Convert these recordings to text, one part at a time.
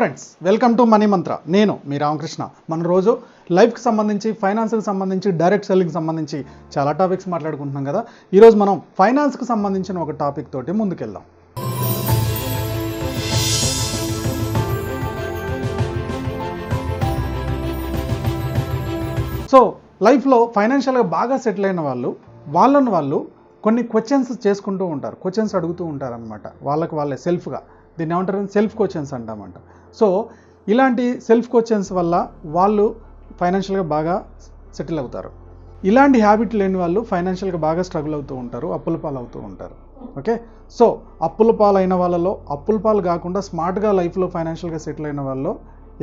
Friends, welcome to money మంత్ర. నేను మీ రామకృష్ణ. మన రోజు లైఫ్కి సంబంధించి, ఫైనాన్స్కి సంబంధించి, డైరెక్ట్ సెల్లింగ్కి సంబంధించి చాలా టాపిక్స్ మాట్లాడుకుంటున్నాం కదా. ఈరోజు మనం ఫైనాన్స్కి సంబంధించిన ఒక టాపిక్ తోటి ముందుకెళ్దాం. సో లైఫ్లో ఫైనాన్షియల్గా బాగా సెటిల్ అయిన వాళ్ళు కొన్ని క్వశ్చన్స్ చేసుకుంటూ ఉంటారు, క్వశ్చన్స్ అడుగుతూ ఉంటారు అనమాట. వాళ్ళే సెల్ఫ్గా, దీన్ని ఏమంటారు, సెల్ఫ్ క్వశ్చన్స్ అంటామంట. సో ఇలాంటి సెల్ఫ్ క్వశ్చన్స్ వల్ల వాళ్ళు ఫైనాన్షియల్గా బాగా సెటిల్ అవుతారు. ఇలాంటి హ్యాబిట్ లేని వాళ్ళు ఫైనాన్షియల్గా బాగా స్ట్రగుల్ అవుతూ ఉంటారు, అప్పుల పాలు అవుతూ ఉంటారు. ఓకే, సో అప్పుల పాలు అయిన వాళ్ళలో, అప్పుల పాలు కాకుండా స్మార్ట్గా లైఫ్లో ఫైనాన్షియల్గా సెటిల్ అయిన వాళ్ళలో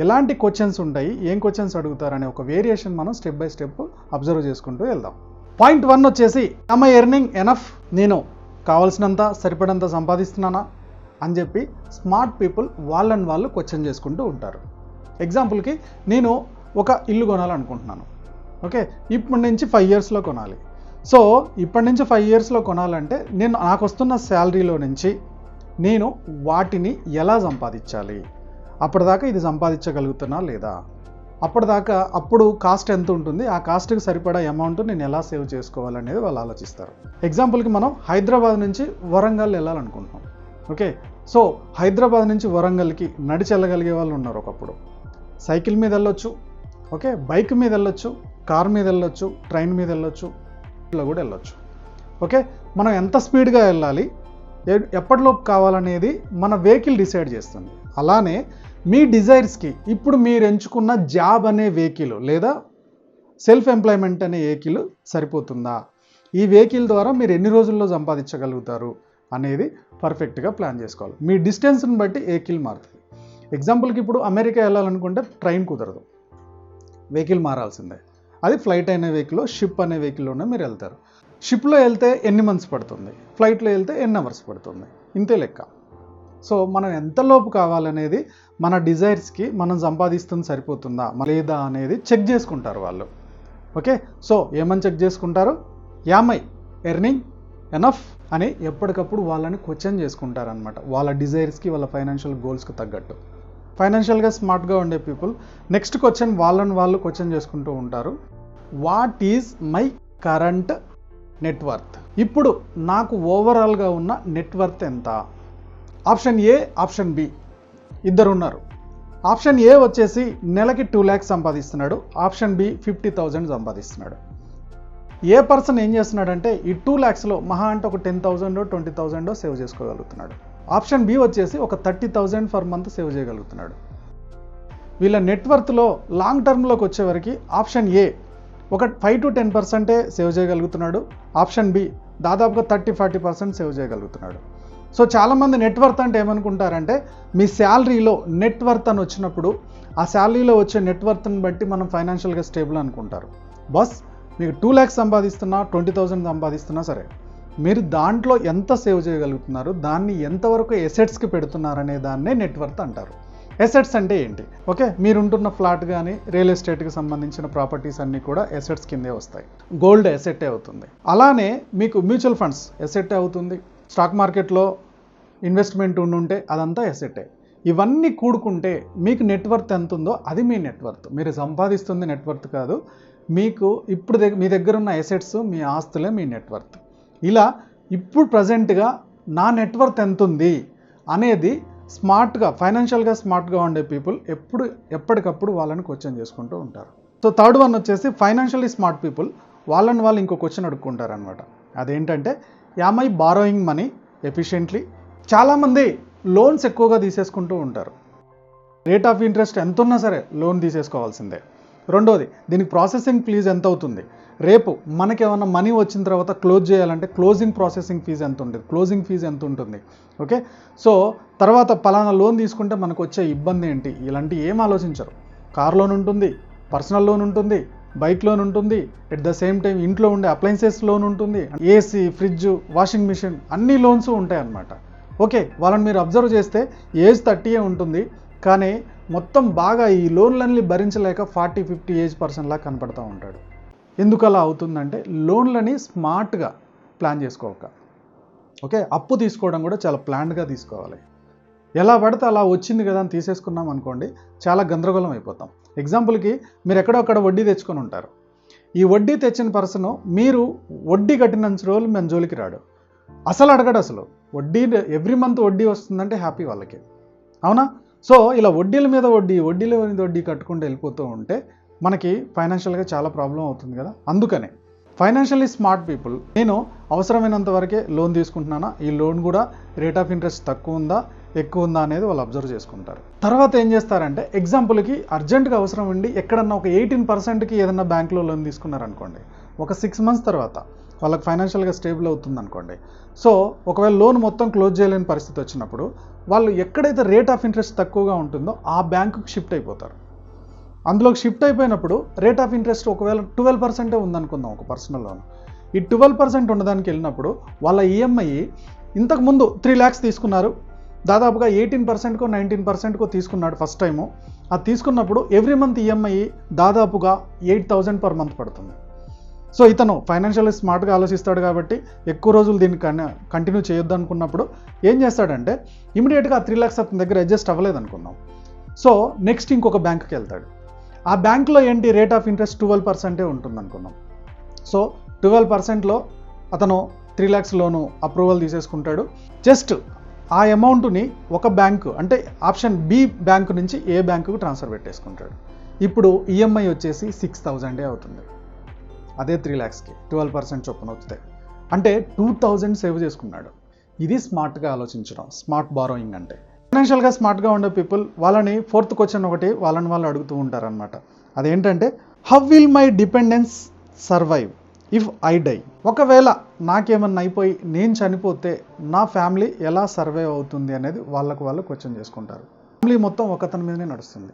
ఎలాంటి క్వశ్చన్స్ ఉంటాయి, ఏం క్వశ్చన్స్ అడుగుతారనే ఒక వేరియేషన్ మనం స్టెప్ బై స్టెప్ అబ్జర్వ్ చేసుకుంటూ వెళ్దాం. పాయింట్ 1 వచ్చేసి, am I earning enough? నేను కావాల్సినంత, సరిపడంత సంపాదిస్తున్నానా అని చెప్పి స్మార్ట్ పీపుల్ వాళ్ళని వాళ్ళు క్వశ్చన్ చేసుకుంటూ ఉంటారు. ఎగ్జాంపుల్కి, నేను ఒక ఇల్లు కొనాలనుకుంటున్నాను. ఓకే, ఇప్పటి నుంచి 5 ఇయర్స్లో కొనాలి. సో ఇప్పటి నుంచి 5 ఇయర్స్లో కొనాలంటే నాకు వస్తున్న శాలరీలో నుంచి నేను వాటిని ఎలా సంపాదించాలి, అప్పటిదాకా ఇది సంపాదించగలుగుతున్నా లేదా, అప్పుడు కాస్ట్ ఎంత ఉంటుంది, ఆ కాస్ట్కి సరిపడా అమౌంట్ నేను ఎలా సేవ్ చేసుకోవాలనేది వాళ్ళు ఆలోచిస్తారు. ఎగ్జాంపుల్కి, మనం హైదరాబాద్ నుంచి వరంగల్ వెళ్ళాలనుకుంటున్నాం. ఓకే, సో హైదరాబాద్ నుంచి వరంగల్కి నడిచి వెళ్ళగలిగే వాళ్ళు ఉన్నారు. ఒకప్పుడు సైకిల్ మీద వెళ్ళొచ్చు, ఓకే, బైక్ మీద వెళ్ళొచ్చు, కార్ మీద వెళ్ళొచ్చు, ట్రైన్ మీద వెళ్ళొచ్చు, ఇట్లా కూడా వెళ్ళొచ్చు. ఓకే, మనం ఎంత స్పీడ్గా వెళ్ళాలి, ఎప్పటిలోపు కావాలనేది మన వెహికల్ డిసైడ్ చేస్తుంది. అలానే మీ డిజైర్స్కి ఇప్పుడు మీరు ఎంచుకున్న జాబ్ అనే వెహికల్ లేదా సెల్ఫ్ ఎంప్లాయ్మెంట్ అనే వెహికల్ సరిపోతుందా, ఈ వెహికల్ ద్వారా మీరు ఎన్ని రోజుల్లో సంపాదించగలుగుతారు అనేది పర్ఫెక్ట్గా ప్లాన్ చేసుకోవాలి. మీ డిస్టెన్స్ని బట్టి వెహికల్ మారుతుంది. ఎగ్జాంపుల్కి, ఇప్పుడు అమెరికా వెళ్ళాలనుకుంటే ట్రైన్ కుదరదు, వెహికల్ మారాల్సిందే. అది ఫ్లైట్ అనే వెహికల్, షిప్ అనే వెహికల్లోనే మీరు వెళ్తారు. షిప్లో వెళ్తే ఎన్ని మంత్స్ పడుతుంది, ఫ్లైట్లో వెళ్తే ఎన్ని అవర్స్ పడుతుంది, ఇంతే లెక్క. సో మనం ఎంతలోపు కావాలనేది మన డిజైర్స్కి మనం సంపాదిస్తుంది సరిపోతుందా లేదా అనేది చెక్ చేసుకుంటారు వాళ్ళు. ఓకే, సో ఏమని చెక్ చేసుకుంటారు, యామ్ ఐ ఎర్నింగ్ ఎనఫ్ అని ఎప్పటికప్పుడు వాళ్ళని క్వశ్చన్ చేసుకుంటారనమాట. వాళ్ళ డిజైర్స్కి, వాళ్ళ ఫైనాన్షియల్ గోల్స్కి తగ్గట్టు. ఫైనాన్షియల్గా స్మార్ట్గా ఉండే పీపుల్ నెక్స్ట్ క్వశ్చన్ వాళ్ళని వాళ్ళు క్వశ్చన్ చేసుకుంటూ ఉంటారు, what is my current net worth? ఇప్పుడు నాకు ఓవరాల్గా ఉన్న నెట్వర్త్ ఎంత? ఆప్షన్ ఏ, ఆప్షన్ బి, ఇద్దరు ఉన్నారు. ఆప్షన్ ఏ వచ్చేసి నెలకి 2 lakhs సంపాదిస్తున్నాడు, ఆప్షన్ బి 50,000 సంపాదిస్తున్నాడు. ఏ పర్సన్ ఏం చేస్తున్నాడంటే ఈ 2 lakhsలో మహా అంటే ఒక 10,000 20,000 సేవ్ చేసుకోగలుగుతున్నాడు. ఆప్షన్ బి వచ్చేసి ఒక 30,000 పర్ మంత్ సేవ్ చేయగలుగుతున్నాడు. వీళ్ళ నెట్వర్త్లో లాంగ్ టర్మ్లోకి వచ్చేవరకు ఆప్షన్ ఏ ఒక 5 to 10% సేవ్ చేయగలుగుతున్నాడు, ఆప్షన్ బి దాదాపుగా 30-40% సేవ్ చేయగలుగుతున్నాడు. సో చాలామంది నెట్వర్త్ అంటే ఏమనుకుంటారంటే, మీ శాలరీలో నెట్వర్త్ అని వచ్చినప్పుడు ఆ శాలరీలో వచ్చే నెట్వర్త్ని బట్టి మనం ఫైనాన్షియల్గా స్టేబుల్ అనుకుంటారు. బస్ మీకు 2 lakhs సంపాదిస్తున్నా, 20,000 సంపాదిస్తున్నా సరే, మీరు దాంట్లో ఎంత సేవ్ చేయగలుగుతున్నారు, దాన్ని ఎంతవరకు ఎసెట్స్కి పెడుతున్నారు అనే దాన్నే నెట్వర్త్ అంటారు. ఎసెట్స్ అంటే ఏంటి? ఓకే, మీరుంటున్న ఫ్లాట్ కానీ రియల్ ఎస్టేట్కి సంబంధించిన ప్రాపర్టీస్ అన్నీ కూడా ఎసెట్స్ కిందే వస్తాయి. గోల్డ్ ఎసెట్టే అవుతుంది. అలానే మీకు మ్యూచువల్ ఫండ్స్ ఎసెట్టే అవుతుంది. స్టాక్ మార్కెట్లో ఇన్వెస్ట్మెంట్ ఉండుంటే అదంతా ఎసెట్టే. ఇవన్నీ కూడుకుంటే మీకు నెట్వర్త్ ఎంత ఉందో అది మీ నెట్వర్త్. మీరు సంపాదిస్తుంది నెట్వర్త్ కాదు, మీకు ఇప్పుడు మీ దగ్గర ఉన్న ఎసెట్స్, మీ ఆస్తులే మీ నెట్వర్త్. ఇలా ఇప్పుడు ప్రజెంట్గా నా నెట్వర్త్ ఎంత ఉంది అనేది స్మార్ట్గా, ఫైనాన్షియల్గా స్మార్ట్గా ఉండే పీపుల్ ఎప్పటికప్పుడు వాళ్ళని క్వశ్చన్ చేసుకుంటూ ఉంటారు. సో థర్డ్ వన్ వచ్చేసి, ఫైనాన్షియల్లీ స్మార్ట్ పీపుల్ వాళ్ళని వాళ్ళు ఇంకో క్వశ్చన్ అడుక్కుంటారు అనమాట. అదేంటంటే, am I borrowing money efficiently? చాలామంది లోన్స్ ఎక్కువగా తీసేసుకుంటూ ఉంటారు. రేట్ ఆఫ్ ఇంట్రెస్ట్ ఎంత ఉన్నా సరే లోన్ తీసేసుకోవాల్సిందే. రెండోది, దీనికి ప్రాసెసింగ్ ఫీజ్ ఎంత అవుతుంది, రేపు మనకేమన్నా మనీ వచ్చిన తర్వాత క్లోజ్ చేయాలంటే క్లోజింగ్ ప్రాసెసింగ్ ఫీజ్ ఎంత ఉంటుంది, క్లోజింగ్ ఫీజ్ ఎంత ఉంటుంది. ఓకే, సో తర్వాత పలానా లోన్ తీసుకుంటే మనకు వచ్చే ఇబ్బంది ఏంటి, ఇలాంటివి ఏం ఆలోచించరు. కార్ లోన్ ఉంటుంది, పర్సనల్ లోన్ ఉంటుంది, బైక్ లోన్ ఉంటుంది, ఎట్ ద సేమ్ టైం ఇంట్లో ఉండే అప్లయన్సెస్ లోన్ ఉంటుంది, ఏసీ, ఫ్రిడ్జ్, వాషింగ్ మిషన్ అన్ని లోన్స్ ఉంటాయి అన్నమాట. ఓకే, వాళ్ళని మీరు అబ్జర్వ్ చేస్తే ఏజ్ 30 ఉంటుంది, కానీ మొత్తం బాగా ఈ లోన్లన్నీ భరించలేక 40-50 ఏజ్ పర్సన్లా కనపడుతూ ఉంటాడు. ఎందుకు అలా అవుతుందంటే, లోన్లని స్మార్ట్గా ప్లాన్ చేసుకోక. ఓకే, అప్పు తీసుకోవడం కూడా చాలా ప్లాన్డ్గా తీసుకోవాలి. ఎలా పడితే అలా వచ్చింది కదా అని తీసేసుకున్నాం అనుకోండి, చాలా గందరగోళం అయిపోతాం. ఎగ్జాంపుల్కి మీరు ఎక్కడో అక్కడ వడ్డీ తెచ్చుకొని ఉంటారు. ఈ వడ్డీ తెచ్చిన పర్సన్ మీరు వడ్డీ కట్టినంత రోజులు మన జోలికి రాడు, అసలు అడగడు. అసలు వడ్డీ ఎవ్రీ మంత్ వడ్డీ వస్తుందంటే హ్యాపీ వాళ్ళకి, అవునా? సో ఇలా వడ్డీల మీద వడ్డీ కట్టుకుంటూ వెళ్ళిపోతూ ఉంటే మనకి ఫైనాన్షియల్గా చాలా ప్రాబ్లం అవుతుంది కదా. అందుకనే ఫైనాన్షియల్లీ స్మార్ట్ పీపుల్, నేను అవసరమైనంత వరకే లోన్ తీసుకుంటున్నానా, ఈ లోన్ కూడా రేట్ ఆఫ్ ఇంట్రెస్ట్ తక్కువ ఉందా ఎక్కువ ఉందా అనేది వాళ్ళు అబ్జర్వ్ చేసుకుంటారు. తర్వాత ఏం చేస్తారంటే, ఎగ్జాంపుల్కి అర్జెంటుగా అవసరం ఉండి ఎక్కడన్నా ఒక 18%కి ఏదన్నా బ్యాంకులో లోన్ తీసుకున్నారనుకోండి, ఒక 6 months తర్వాత వాళ్ళకి ఫైనాన్షియల్గా స్టేబుల్ అవుతుంది అనుకోండి. సో ఒకవేళ లోన్ మొత్తం క్లోజ్ చేయలేని పరిస్థితి వచ్చినప్పుడు వాళ్ళు ఎక్కడైతే రేట్ ఆఫ్ ఇంట్రెస్ట్ తక్కువగా ఉంటుందో ఆ బ్యాంకుకి షిఫ్ట్ అయిపోతారు. అందులోకి షిఫ్ట్ అయిపోయినప్పుడు రేట్ ఆఫ్ ఇంట్రెస్ట్ ఒకవేళ 12% ఉందనుకుందాం ఒక పర్సనల్ లోన్. ఈ 12% ఉన్నదానికి వెళ్ళినప్పుడు వాళ్ళ ఈఎంఐ ఇంతకుముందు 3 lakhs తీసుకున్నారు, దాదాపుగా 18%కో 19%కో తీసుకున్నాడు ఫస్ట్ టైము. అది తీసుకున్నప్పుడు ఎవ్రీ మంత్ ఈఎంఐ దాదాపుగా 8,000 per month పడుతుంది. సో ఇతను ఫైనాన్షియల్లీ స్మార్ట్గా ఆలోచిస్తాడు కాబట్టి ఎక్కువ రోజులు దీన్ని కంటిన్యూ చేయొద్దు అనుకున్నప్పుడు ఏం చేస్తాడంటే, ఇమీడియట్గా 3 lakhs అతని దగ్గర అడ్జస్ట్ అవ్వలేదు అనుకుందాం. సో నెక్స్ట్ ఇంకొక బ్యాంకుకి వెళ్తాడు. ఆ బ్యాంకులో ఏంటి రేట్ ఆఫ్ ఇంట్రెస్ట్ 12% ఉంటుంది అనుకుందాం. సో 12%లో అతను 3 lakhs లోను అప్రూవల్ తీసేసుకుంటాడు. జస్ట్ ఆ అమౌంట్ని ఒక బ్యాంకు అంటే ఆప్షన్ బి బ్యాంకు నుంచి ఏ బ్యాంకుకు ట్రాన్స్ఫర్ పెట్టేసుకుంటాడు. ఇప్పుడు ఈఎంఐ వచ్చేసి 6,000 అవుతుంది. అదే 3 lakhsకి 12% చొప్పున వస్తాయి అంటే 2,000 సేవ్ చేసుకున్నాడు. ఇది స్మార్ట్గా ఆలోచించడం, స్మార్ట్ బారోయింగ్ అంటే. ఫైనాన్షియల్గా స్మార్ట్గా ఉండే పీపుల్ వాళ్ళని 4th క్వశ్చన్ ఒకటి వాళ్ళు అడుగుతూ ఉంటారనమాట. అదేంటంటే, how will my dependence survive if I die? ఒకవేళ నాకేమన్నా అయిపోయి నేను చనిపోతే నా ఫ్యామిలీ ఎలా సర్వైవ్ అవుతుంది అనేది వాళ్ళు క్వశ్చన్ చేసుకుంటారు. ఫ్యామిలీ మొత్తం ఒకతని మీదనే నడుస్తుంది.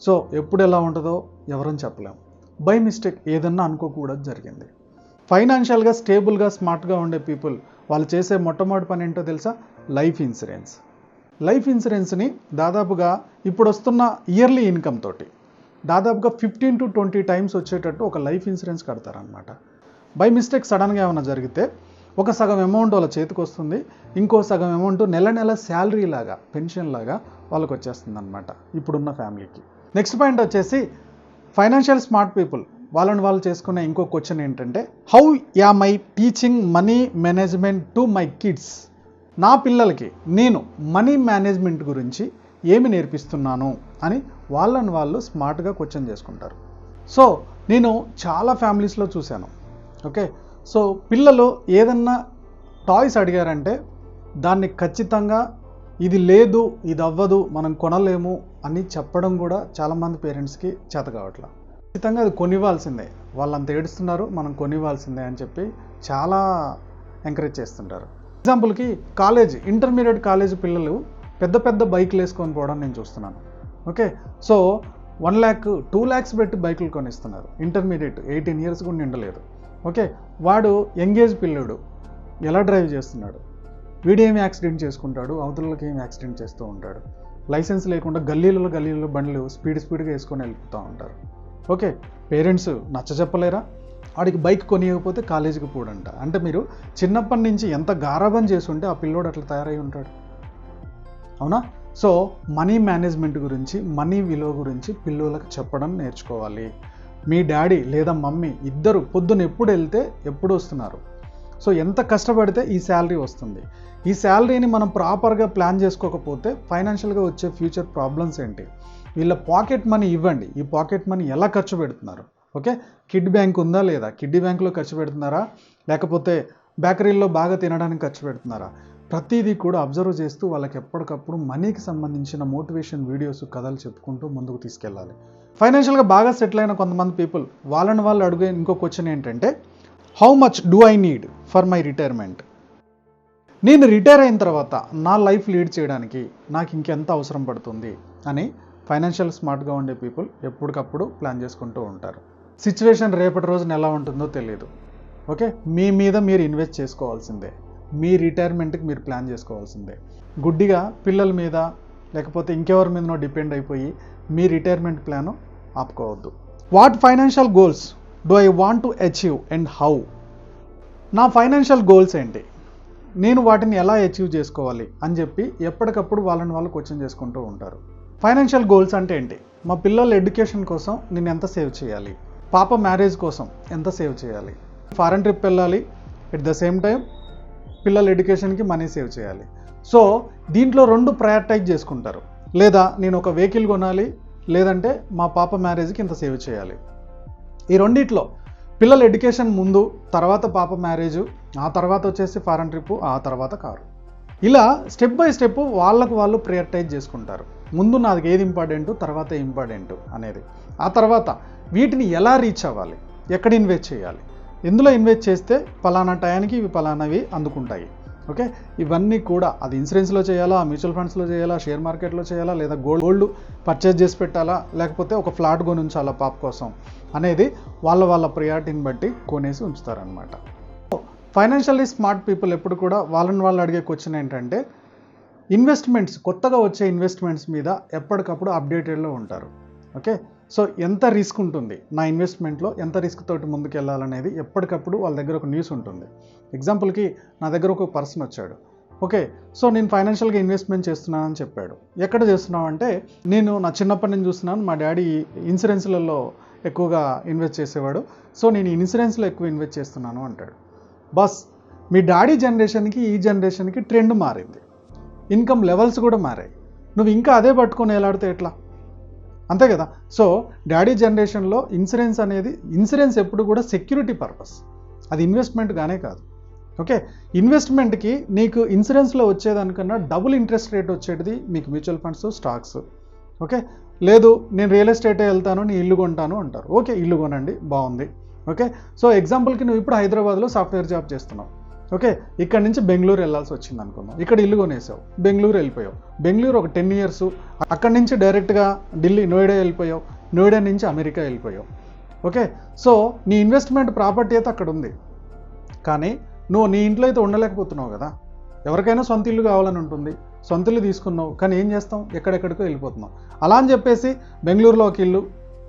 సో ఎప్పుడు ఎలా ఉంటుందో ఎవరని చెప్పలేము. బై మిస్టేక్ ఏదన్నా అనుకోకూడదు జరిగింది. ఫైనాన్షియల్గా స్టేబుల్గా స్మార్ట్గా ఉండే పీపుల్ వాళ్ళు చేసే మొట్టమొదటి పని ఏంటో తెలుసా? Life insurance. లైఫ్ ఇన్సూరెన్స్ని దాదాపుగా ఇప్పుడు వస్తున్న ఇయర్లీ ఇన్కమ్ తోటి దాదాపుగా 15 to 20 times వచ్చేటట్టు ఒక లైఫ్ ఇన్సూరెన్స్ కడతారనమాట. బై మిస్టేక్ సడన్గా ఏమైనా జరిగితే ఒక సగం అమౌంట్ వాళ్ళ చేతికి వస్తుంది, ఇంకో సగం అమౌంట్ నెల శాలరీ లాగా పెన్షన్ లాగా వాళ్ళకి వచ్చేస్తుంది అనమాట ఇప్పుడున్న ఫ్యామిలీకి. నెక్స్ట్ పాయింట్ వచ్చేసి, ఫైనాన్షియల్ స్మార్ట్ పీపుల్ వాళ్ళు చేసుకునే ఇంకో క్వశ్చన్ ఏంటంటే, how am I teaching money management to my kids? నా పిల్లలకి నేను మనీ మేనేజ్మెంట్ గురించి ఏమి నేర్పిస్తున్నాను అని వాళ్ళు స్మార్ట్గా క్వశ్చన్ చేసుకుంటారు. సో నేను చాలా ఫ్యామిలీస్లో చూశాను. ఓకే, సో పిల్లలు ఏదన్నా టాయ్స్ అడిగారంటే దాన్ని ఖచ్చితంగా ఇది లేదు, ఇది అవ్వదు, మనం కొనలేము అని చెప్పడం కూడా చాలామంది పేరెంట్స్కి చేత కావట్లేదు. ఖచ్చితంగా అది కొనివ్వాల్సిందే, వాళ్ళంత ఏడుస్తున్నారు మనం కొనివ్వాల్సిందే అని చెప్పి చాలా ఎంకరేజ్ చేస్తుంటారు. ఎగ్జాంపుల్కి ఇంటర్మీడియట్ కాలేజ్ పిల్లలు పెద్ద బైక్లు వేసుకొని పోవడం నేను చూస్తున్నాను. ఓకే, సో 1 lakh 2 lakhs పెట్టి బైకులు కొనిస్తున్నారు. ఇంటర్మీడియట్ 18 years కూడా నిండలేదు. ఓకే, వాడు యంగేజ్ పిల్లడు ఎలా డ్రైవ్ చేస్తున్నాడు? వీడేమి యాక్సిడెంట్ చేసుకుంటాడు, అవతలకి ఏమి యాక్సిడెంట్ చేస్తూ ఉంటాడు. లైసెన్స్ లేకుండా గల్లీలలో బండ్లు స్పీడ్గా వేసుకొని వెళ్ళిపోతూ ఉంటారు. ఓకే, పేరెంట్స్ నచ్చ చెప్పలేరా? వాడికి బైక్ కొనియకపోతే కాలేజీకి పోడంట. అంటే మీరు చిన్నప్పటి నుంచి ఎంత గారాబం చేసి ఉంటే ఆ పిల్లోడు అట్లా తయారై ఉంటాడు, అవునా? సో మనీ మేనేజ్మెంట్ గురించి, మనీ విలువ గురించి పిల్లలకు చెప్పడం నేర్చుకోవాలి. మీ డాడీ లేదా మమ్మీ ఇద్దరు పొద్దున ఎప్పుడు వెళ్తే ఎప్పుడు వస్తున్నారు, సో ఎంత కష్టపడితే ఈ శాలరీ వస్తుంది. ఈ శాలరీని మనం ప్రాపర్గా ప్లాన్ చేసుకోకపోతే ఫైనాన్షియల్గా వచ్చే ఫ్యూచర్ ప్రాబ్లమ్స్ ఏంటి? వీళ్ళ పాకెట్ మనీ ఇవ్వండి. ఈ పాకెట్ మనీ ఎలా ఖర్చు పెడుతున్నారు? ఓకే, కిడ్ బ్యాంక్ ఉందా లేదా, కిడ్డీ బ్యాంక్లో ఖర్చు పెడుతున్నారా, లేకపోతే బేకరీల్లో బాగా తినడానికి ఖర్చు పెడుతున్నారా? ప్రతిదీ కూడా అబ్జర్వ్ చేస్తూ వాళ్ళకి ఎప్పటికప్పుడు మనీకి సంబంధించిన మోటివేషన్ వీడియోస్, కథలు చెప్పుకుంటూ ముందుకు తీసుకెళ్ళాలి. ఫైనాన్షియల్గా బాగా సెటిల్ అయిన కొంతమంది పీపుల్ వాళ్ళు అడిగే ఇంకో క్వశ్చన్ ఏంటంటే, how much do I need for my retirement? నేను రిటైర్ అయిన తర్వాత నా లైఫ్ లీడ్ చేయడానికి నాకు ఇంకెంత అవసరం పడుతుంది అని ఫైనాన్షియల్ స్మార్ట్గా ఉండే పీపుల్ ఎప్పటికప్పుడు ప్లాన్ చేసుకుంటూ ఉంటారు. సిచ్యువేషన్ రేపటి రోజున ఎలా ఉంటుందో తెలియదు. ఓకే, మీ మీద మీరు ఇన్వెస్ట్ చేసుకోవాల్సిందే, మీ రిటైర్మెంట్కి మీరు ప్లాన్ చేసుకోవాల్సిందే. గుడ్డిగా పిల్లల మీద లేకపోతే ఇంకెవరి మీదనో డిపెండ్ అయిపోయి మీ రిటైర్మెంట్ ప్లాను ఆపుకోవద్దు. What financial goals do I want to achieve and how? నా ఫైనాన్షియల్ గోల్స్ ఏంటి? నేను వాటిని ఎలా అచీవ్ చేసుకోవాలి అని చెప్పి ఎప్పటికప్పుడు వాళ్ళని వాళ్ళు క్వశ్చన్ చేసుకుంటూ ఉంటారు. ఫైనాన్షియల్ గోల్స్ అంటే ఏంటి? మా పిల్లల ఎడ్యుకేషన్ కోసం నేను ఎంత సేవ్ చేయాలి, పాప మ్యారేజ్ కోసం ఎంత సేవ్ చేయాలి, ఫారెన్ ట్రిప్ వెళ్ళాలి, ఎట్ ద సేమ్ టైం పిల్లల ఎడ్యుకేషన్కి మనీ సేవ్ చేయాలి. సో దీంట్లో 2 ప్రయారిటైజ్ చేసుకుంటారు. లేదా నేను ఒక వెహికల్ కొనాలి, లేదంటే మా పాప మ్యారేజ్కి ఇంత సేవ్ చేయాలి. ఈ రెండిట్లో పిల్లల ఎడ్యుకేషన్ ముందు, తర్వాత పాప మ్యారేజ్, ఆ తర్వాత వచ్చేసి ఫారెన్ ట్రిప్, ఆ తర్వాత కారు. ఇలా స్టెప్ బై స్టెప్ వాళ్ళకు వాళ్ళు ప్రయారిటైజ్ చేసుకుంటారు. ముందు నాది ఏది ఇంపార్టెంట్, తర్వాత ఇంపార్టెంట్ అనేది. ఆ తర్వాత వీటిని ఎలా రీచ్ అవ్వాలి, ఎక్కడ ఇన్వెస్ట్ చేయాలి, ఎందులో ఇన్వెస్ట్ చేస్తే పలానా టయానికి ఇవి పలానావి అందుకుంటాయి. ఓకే, ఇవన్నీ కూడా అది ఇన్సూరెన్స్లో చేయాలా, మ్యూచువల్ ఫండ్స్లో చేయాలా, షేర్ మార్కెట్లో చేయాలా, లేదా గోల్డ్ పర్చేజ్ చేసి పెట్టాలా, లేకపోతే ఒక ఫ్లాట్ కొని ఉంచాలా పాప కోసం అనేది వాళ్ళ ప్రయారిటీని బట్టి కొనేసి ఉంచుతారనమాట. ఫైనాన్షియల్లీ స్మార్ట్ పీపుల్ ఎప్పుడు కూడా వాళ్ళు అడిగే క్వశ్చన్ ఏంటంటే, ఇన్వెస్ట్మెంట్స్, కొత్తగా వచ్చే ఇన్వెస్ట్మెంట్స్ మీద ఎప్పటికప్పుడు అప్డేటెడ్లో ఉంటారు. ఓకే, సో ఎంత రిస్క్ ఉంటుంది నా ఇన్వెస్ట్మెంట్లో, ఎంత రిస్క్ తోటి ముందుకు వెళ్ళాలనేది ఎప్పటికప్పుడు వాళ్ళ దగ్గర ఒక న్యూస్ ఉంటుంది. ఎగ్జాంపుల్కి నా దగ్గర ఒక పర్సన్ వచ్చాడు. ఓకే, సో నేను ఫైనాన్షియల్గా ఇన్వెస్ట్మెంట్ చేస్తున్నానని చెప్పాడు. ఎక్కడ చేస్తున్నావు అంటే, నేను నా చిన్నప్పటి నుంచి చూస్తున్నాను, మా డాడీ ఇన్సూరెన్స్లలో ఎక్కువగా ఇన్వెస్ట్ చేసేవాడు, సో నేను ఇన్సూరెన్స్లో ఎక్కువ ఇన్వెస్ట్ చేస్తున్నాను అంటాడు. బస్ మీ డాడీ జనరేషన్కి ఈ జనరేషన్కి ట్రెండ్ మారింది, ఇన్కమ్ లెవెల్స్ కూడా మారాయి. నువ్వు ఇంకా అదే పట్టుకొని ఎలాడితే ఎట్లా? అంతే కదా. సో డాడీ జనరేషన్లో ఇన్సూరెన్స్ ఎప్పుడు కూడా సెక్యూరిటీ పర్పస్, అది ఇన్వెస్ట్మెంట్ గానే కాదు. ఓకే, ఇన్వెస్ట్మెంట్కి నీకు ఇన్సూరెన్స్లో వచ్చేదానికన్నా డబుల్ ఇంట్రెస్ట్ రేట్ వచ్చేది మీకు మ్యూచువల్ ఫండ్స్, స్టాక్స్. ఓకే, లేదు నేను రియల్ ఎస్టేటే వెళ్తాను, నీ ఇల్లు కొంటాను అంటారు. ఓకే, ఇల్లు కొనండి, బాగుంది. ఓకే, సో ఎగ్జాంపుల్కి నువ్వు ఇప్పుడు హైదరాబాద్లో సాఫ్ట్వేర్ జాబ్ చేస్తున్నావు. ఓకే, ఇక్కడ నుంచి బెంగళూరు వెళ్ళాల్సి వచ్చింది అనుకుందాం. ఇక్కడ ఇల్లు కొనేసావు, బెంగళూరు వెళ్ళిపోయావు. బెంగళూరు ఒక 10 years, అక్కడి నుంచి డైరెక్ట్గా ఢిల్లీ, నోయిడా వెళ్ళిపోయావు. నోయిడా నుంచి అమెరికా వెళ్ళిపోయావు. ఓకే, సో నీ ఇన్వెస్ట్మెంట్ ప్రాపర్టీ అయితే అక్కడ ఉంది, కానీ నువ్వు నీ ఇంట్లో అయితే ఉండలేకపోతున్నావు కదా. ఎవరికైనా సొంత ఇల్లు కావాలని ఉంటుంది, సొంత ఇల్లు తీసుకున్నావు, కానీ ఏం చేస్తాం, ఎక్కడెక్కడికో వెళ్ళిపోతున్నావు. అలా అని చెప్పేసి బెంగళూరులో ఒక ఇల్లు,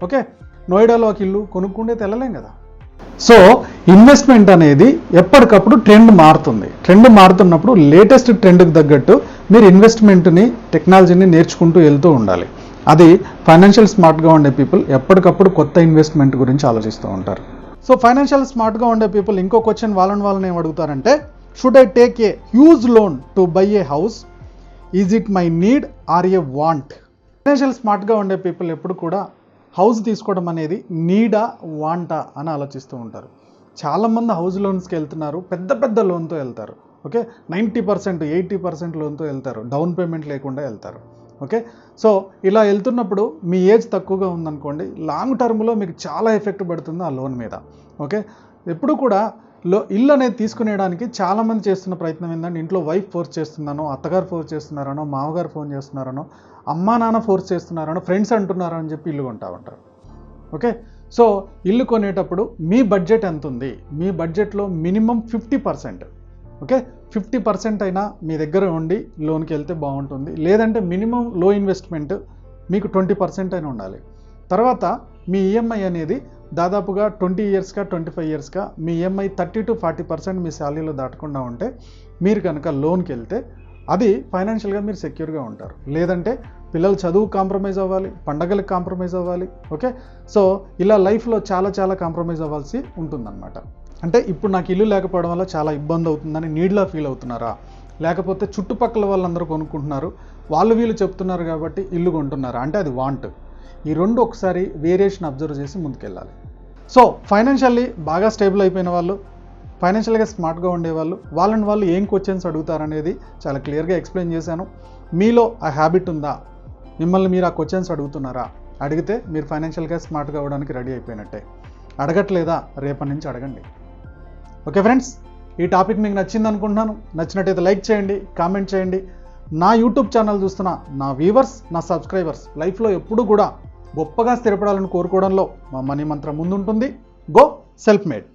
ఓకే, నోయిడాలో ఒక ఇల్లు కొనుక్కుంటే తెల్లలేం కదా. సో ఇన్వెస్ట్మెంట్ అనేది ఎప్పటికప్పుడు ట్రెండ్ మారుతుంది. ట్రెండ్ మారుతున్నప్పుడు లేటెస్ట్ ట్రెండ్కి తగ్గట్టు మీరు ఇన్వెస్ట్మెంట్ని, టెక్నాలజీని నేర్చుకుంటూ వెళ్తూ ఉండాలి. అది ఫైనాన్షియల్ స్మార్ట్గా ఉండే పీపుల్ ఎప్పటికప్పుడు కొత్త ఇన్వెస్ట్మెంట్ గురించి ఆలోచిస్తూ ఉంటారు. సో ఫైనాన్షియల్ స్మార్ట్గా ఉండే పీపుల్ ఇంకో క్వశ్చన్ వాళ్ళని ఏం అడుగుతారంటే, should I take a huge loan to buy a house, is it my need or a want? Financial స్మార్ట్గా ఉండే పీపుల్ ఎప్పుడు కూడా హౌస్ తీసుకోవడం అనేది నీడా, వాంటా అని ఆలోచిస్తూ ఉంటారు. చాలామంది హౌస్ లోన్స్కి వెళ్తున్నారు, పెద్ద లోన్తో వెళ్తారు. ఓకే, 90%, 80% లోన్తో వెళ్తారు, డౌన్ పేమెంట్ లేకుండా వెళ్తారు. ఓకే, సో ఇలా వెళ్తున్నప్పుడు మీ ఏజ్ తక్కువగా ఉందనుకోండి, లాంగ్ టర్మ్లో మీకు చాలా ఎఫెక్ట్ పడుతుంది ఆ లోన్ మీద. ఓకే, ఎప్పుడు కూడా ఇల్లు అనేది తీసుకునేడానికి చాలామంది చేస్తున్న ప్రయత్నం ఏంటంటే, ఇంట్లో వైఫ్ ఫోర్స్ చేస్తున్నానో, అత్తగారు ఫోర్స్ చేస్తున్నారనో, మామగారు ఫోన్ చేస్తున్నారనో, అమ్మా నాన్న ఫోర్స్ చేస్తున్నారనో, ఫ్రెండ్స్ అంటున్నారో అని చెప్పి ఇల్లు కొంటా ఉంటారు. ఓకే, సో ఇల్లు కొనేటప్పుడు మీ బడ్జెట్ ఎంత ఉంది, మీ బడ్జెట్లో మినిమం 50%, ఓకే, 50% అయినా మీ దగ్గర ఉండి లోన్కి వెళ్తే బాగుంటుంది. లేదంటే మినిమం లో ఇన్వెస్ట్మెంట్ మీకు 20% అయినా ఉండాలి. తర్వాత మీ ఈఎంఐ అనేది దాదాపుగా 20 yearsగా 25 yearsగా మీ ఈఎంఐ 30 to 40% మీ శాలరీలో దాటకుండా ఉంటే మీరు కనుక లోన్కి వెళ్తే అది ఫైనాన్షియల్గా మీరు సెక్యూర్గా ఉంటారు. లేదంటే పిల్లలు చదువు కాంప్రమైజ్ అవ్వాలి, పండగలకు కాంప్రమైజ్ అవ్వాలి. ఓకే, సో ఇలా లైఫ్లో చాలా కాంప్రమైజ్ అవ్వాల్సి ఉంటుందన్నమాట. అంటే ఇప్పుడు నాకు ఇల్లు లేకపోవడం వల్ల చాలా ఇబ్బంది అవుతుందని నీడ్లా ఫీల్ అవుతున్నారా, లేకపోతే చుట్టుపక్కల వాళ్ళందరూ కొనుక్కుంటున్నారు, వీళ్ళు చెప్తున్నారు కాబట్టి ఇల్లు కొంటున్నారా అంటే అది వాంట్. ఈ రెండు ఒకసారి వేరియేషన్ అబ్జర్వ్ చేసి ముందుకెళ్ళాలి. సో ఫైనాన్షియల్లీ బాగా స్టేబుల్ అయిపోయిన వాళ్ళు, ఫైనాన్షియల్గా స్మార్ట్గా ఉండేవాళ్ళు వాళ్ళు ఏం క్వశ్చన్స్ అడుగుతారనేది చాలా క్లియర్గా ఎక్స్ప్లెయిన్ చేశాను. మీలో ఆ హ్యాబిట్ ఉందా, మిమ్మల్ని మీరు ఆ క్వశ్చన్స్ అడుగుతున్నారా? అడిగితే మీరు ఫైనాన్షియల్గా స్మార్ట్గా అవ్వడానికి రెడీ అయిపోయినట్టే. అడగట్లేదా, రేపటి నుంచి అడగండి. ఓకే ఫ్రెండ్స్, ఈ టాపిక్ మీకు నచ్చింది అనుకుంటున్నాను. నచ్చినట్టయితే లైక్ చేయండి, కామెంట్ చేయండి. నా యూట్యూబ్ ఛానల్ చూస్తున్న నా వ్యూవర్స్, నా సబ్స్క్రైబర్స్ లైఫ్లో ఎప్పుడు కూడా గొప్పగా స్థిరపడాలని కోరుకోవడంలో మా మనీ మంత్రం ముందుంటుంది. Go self made.